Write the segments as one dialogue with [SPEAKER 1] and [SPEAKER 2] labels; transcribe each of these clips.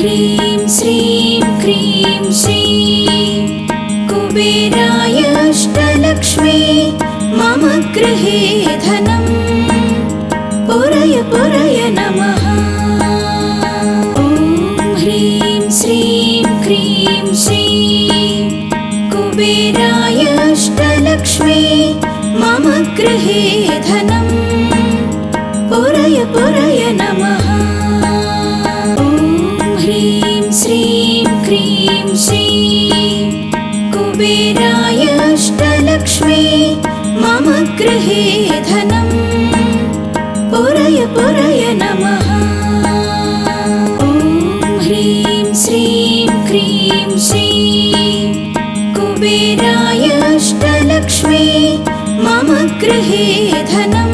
[SPEAKER 1] ह्रीं श्रीं क्रीं श्रीं कुबेराय अष्टलक्ष्मी मम गृहे धनं पुरय पुरय नमः। ॐ ह्रीं श्रीं क्रीं श्रीं कुबेराय अष्टलक्ष्मी मम गृहे धनं पुरय पुरय नमः। ॐ ह्रीं श्रीं क्रीं श्रीं कुबेराय अष्टलक्ष्मी मम गृहे धनं पुरय पुरय नमः। ॐ ह्रीं श्रीं क्रीं श्रीं कुबेराय अष्टलक्ष्मी मम गृहे धनं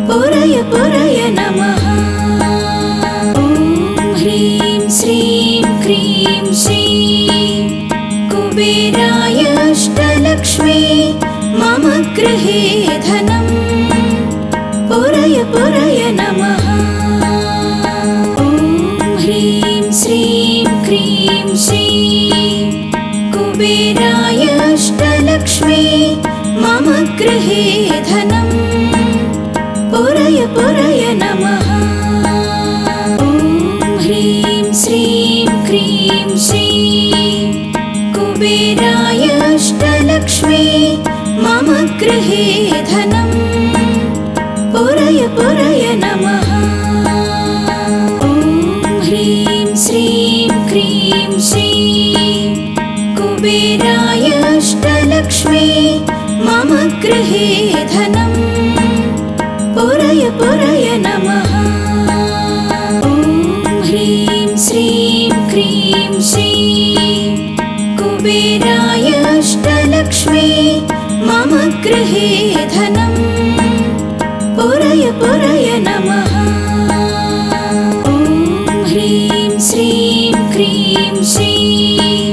[SPEAKER 1] पुरय पुरय नमः। ॐ ह्रीं श्रीं क्रीं श्रीं कुबेराय अष्टलक्ष्मी मम गृहे धनं पुरय पुरय नमः। ॐ ह्रीं श्रीं क्रीं श्रीं कुबेराय अष्टलक्ष्मी मम गृहे धनं पुरय पुरय नमः। ॐ ह्रीं श्रीं क्रीं श्रीं कुबेराय अष्टलक्ष्मी मम गृहे धनं पुरय पुरय नमः। ॐ ह्रीं श्रीं क्रीं श्रीं कुबेराय अष्टलक्ष्मी मम गृहे धनं पुरय पुरय नमः। ॐ ह्रीं श्रीं क्रीं श्रीं कुबेराय अष्टलक्ष्मी मम गृहे धनं पुरय पुरय नमः। ॐ ह्रीं श्रीं क्रीं श्रीं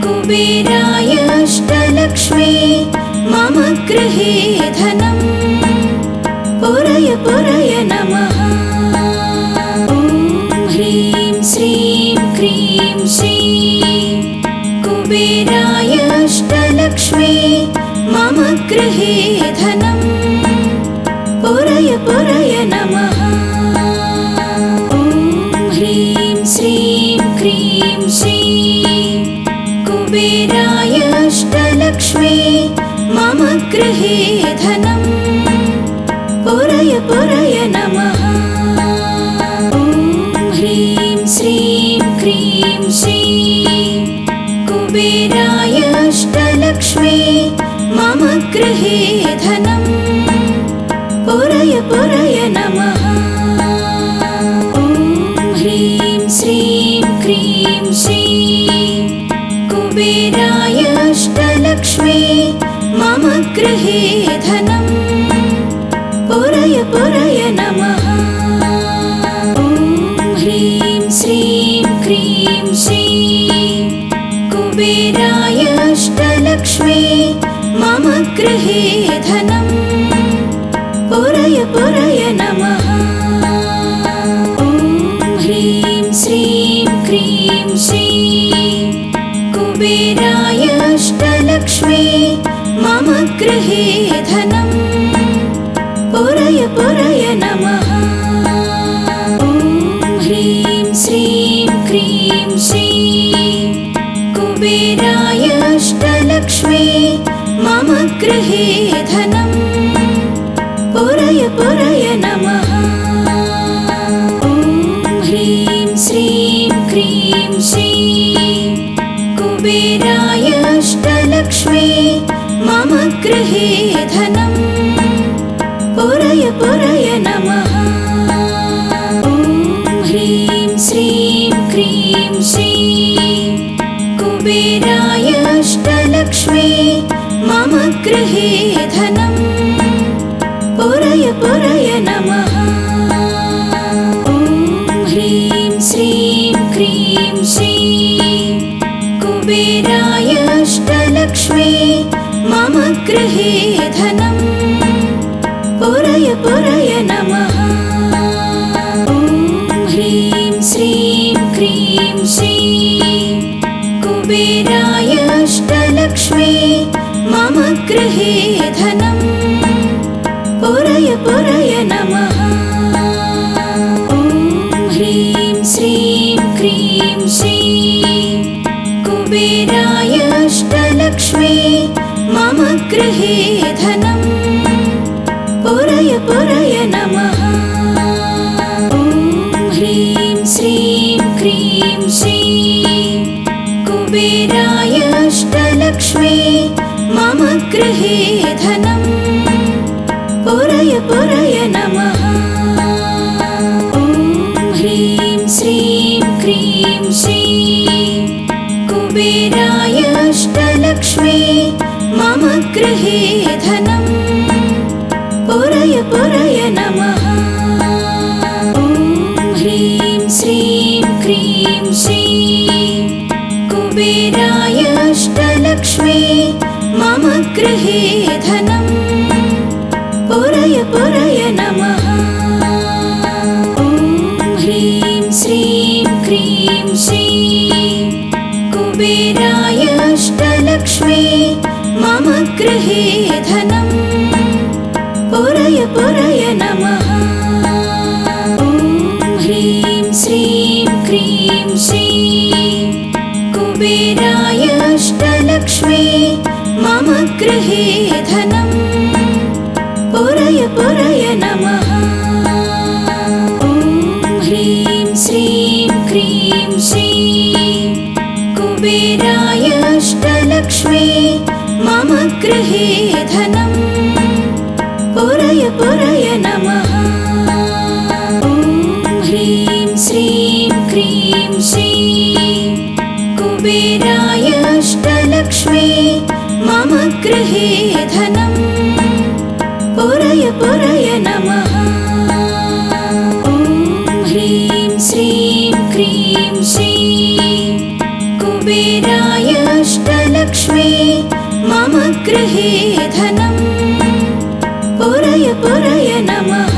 [SPEAKER 1] कुबेराय अष्टलक्ष्मी मम गृहे धनं पुरय पुरय नमः। ॐ ह्रीं श्रीं क्रीं श्रीं कुबेराय अष्टलक्ष्मी मम गृहे धनं पुरय पुरय नमः। ॐ ह्रीं श्रीं क्रीं श्रीं कुबेराय अष्टलक्ष्मी मम गृहे धनं पुरय पुरय नमः। ॐ ह्रीं श्रीं क्रीं श्रीं कुबेराय अष्टलक्ष्मी मम गृहे धनं पुरय पुरय नमः। ॐ ह्रीं श्रीं क्रीं श्रीं कुबेराय अष्टलक्ष्मी मम गृहे धनं पुरय पुरय नमः। ॐ ह्रीं श्रीं क्रीं श्रीं कुबेराय अष्टलक्ष्मी मम गृहे धनं पुरय पुरय नमः। ॐ ह्रीं श्रीं क्रीं श्रीं कुबेराय अष्टलक्ष्मी मम गृहे धनं पुरय पुरय नमः। ॐ ह्रीं श्रीं क्रीं श्रीं कुबेराय अष्टलक्ष्मी मम गृहे धनं पुरय पुरय नमः। ॐ ह्रीं श्रीं क्रीं श्रीं कुबेराय अष्टलक्ष्मी मम गृहे धनं पुरय पुरय नमः। ॐ ह्रीं श्रीं क्रीं श्रीं कुबेराय अष्टलक्ष्मी मम गृहे धनं पुरय पुरय नमः। ॐ ह्रीं श्रीं क्रीं श्रीं कुबेराय अष्टलक्ष्मी मम गृहे धनं पुरय पुरय नमः। ॐ ह्रीं श्रीं श्रीं कुबेराय अष्टलक्ष्मी मम गृहे धनं पुरय पुरय नमः। ॐ ह्रीं श्रीं क्रीं श्रीं कुबेराय अष्टलक्ष्मी मम गृहे धनं पुरय पुरय नमः। ॐ ह्रीं श्रीं क्रीं श्रीं कुबेराय अष्टलक्ष्मी मम गृहे धनं पुरय पुरय नमः। ॐ ह्रीं श्रीं क्रीं श्रीं कुबेराय अष्टलक्ष्मी मम गृहे धनं पुरय पुरय नमः। ॐ ह्रीं श्रीं क्रीं श्रीं कुबेराय अष्टलक्ष्मी मम गृहे धनं पुरय पुरय नमः। ॐ ह्रीं श्रीं क्रीं श्रीं कुबेराय अष्टलक्ष्मी मम गृहे धनं पुरय पुरय नमः। ॐ ह्रीं श्रीं क्रीं श्रीं कुबेराय अष्टलक्ष्मी मम गृहे धनं पुरय पुरय नमः। ॐ ह्रीं श्रीं क्रीं श्रीं कुबेराय अष्टलक्ष्मी मम गृहे धनं पुरय पुरय नमः। ॐ ह्रीं श्रीं क्रीं श्रीं कुबेराय अष्टलक्ष्मी मम गृहे धनं पुरय पुरय नमः। ॐ ह्रीं श्रीं क्रीं श्रीं कुबेराय अष्टलक्ष्मी मम गृहे धनं पुरय पुरय नमः।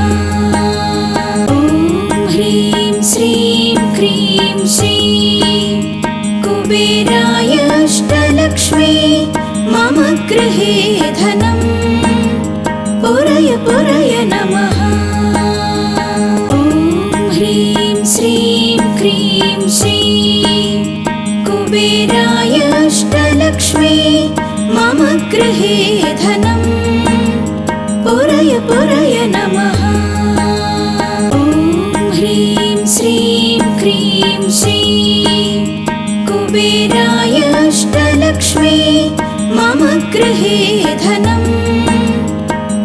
[SPEAKER 1] ॐ ह्रीं श्रीं क्रीं श्रीं कुबेराय अष्टलक्ष्मी मम गृहे धनं पुरय पुरय नमः। ॐ ह्रीं श्रीं क्रीं श्रीं कुबेराय अष्टलक्ष्मी मम गृहे धनं पुरय पुरय नमः। ॐ ह्रीं श्रीं क्रीं श्रीं कुबेराय अष्टलक्ष्मी मम गृहे धनं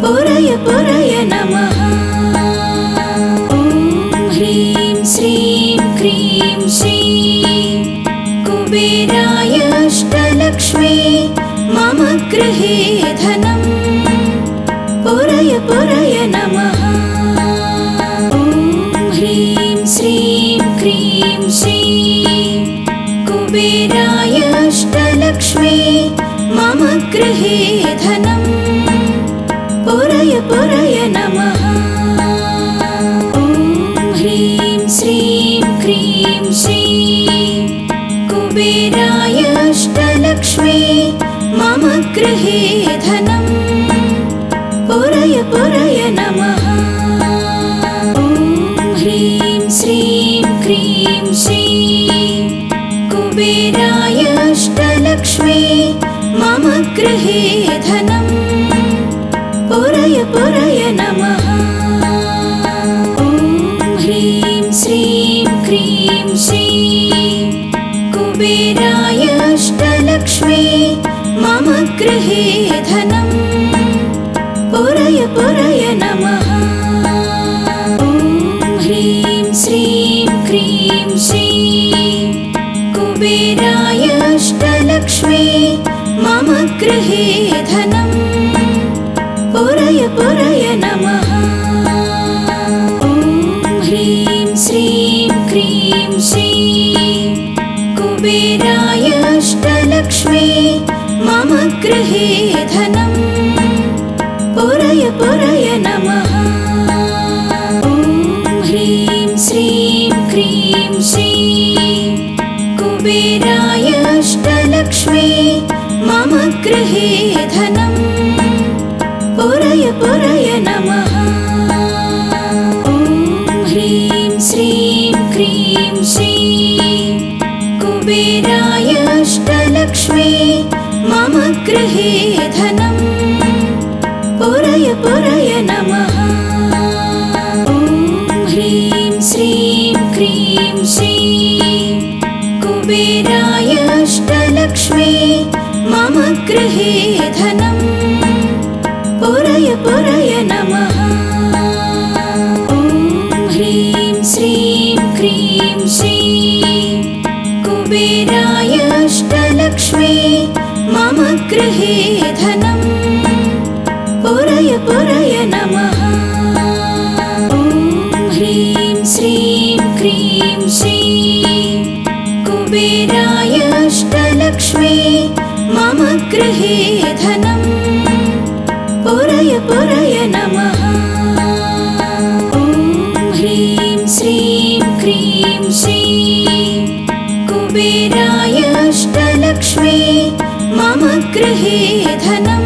[SPEAKER 1] पुरय पुरय नमः। ॐ ह्रीं श्रीं क्रीं श्रीं कुबेराय अष्टलक्ष्मी मम गृहे धनं पुरय पुरय नमः। ॐ ह्रीं श्रीं क्रीं श्रीं कुबेराय अष्टलक्ष्मी मम गृहे धनं पुरय पुरय नमः। ॐ ह्रीं श्रीं क्रीं श्रीं कुबेराय अष्टलक्ष्मी मम गृहे धनं पुरय पुरय नमः। ॐ ह्रीं श्रीं क्रीं श्रीं कुबेराय अष्टलक्ष्मी मम गृहे धनं पुरय पुरय नमः। ॐ ह्रीं श्रीं क्रीं श्रीं कुबेराय अष्टलक्ष्मी मम गृहे धनं पुरय पुरय नमः। ॐ ह्रीं श्रीं क्रीं श्रीं कुबेराय अष्टलक्ष्मी मम गृहे धनं पुरय पुरय नमः। ॐ ह्रीं श्रीं क्रीं श्रीं कुबेराय अष्टलक्ष्मी मम गृहे धनं पुरय पुरय नमः। ॐ ह्रीं श्रीं क्रीं श्रीं कुबेराय अष्टलक्ष्मी मम गृहे धनं पुरय पुरय नमः। ॐ ह्रीं श्रीं क्रीं श्रीं कुबेराय अष्टलक्ष्मी मम गृहे धनं पुरय पुरय नमः। ॐ ह्रीं श्रीं क्रीं श्रीं कुबेराय अष्टलक्ष्मी मम गृहे धनं पुरय पुरय नमः। ॐ ह्रीं श्रीं क्रीं श्रीं कुबेराय अष्टलक्ष्मी मम गृहे धनं पुरय पुरय नमः। ॐ ह्रीं श्रीं क्रीं श्रीं कुबेराय अष्टलक्ष्मी मम गृहे धनं पुरय पुरय नमः। ॐ ह्रीं श्रीं क्रीं श्रीं कुबेराय अष्टलक्ष्मी मम गृहे धनं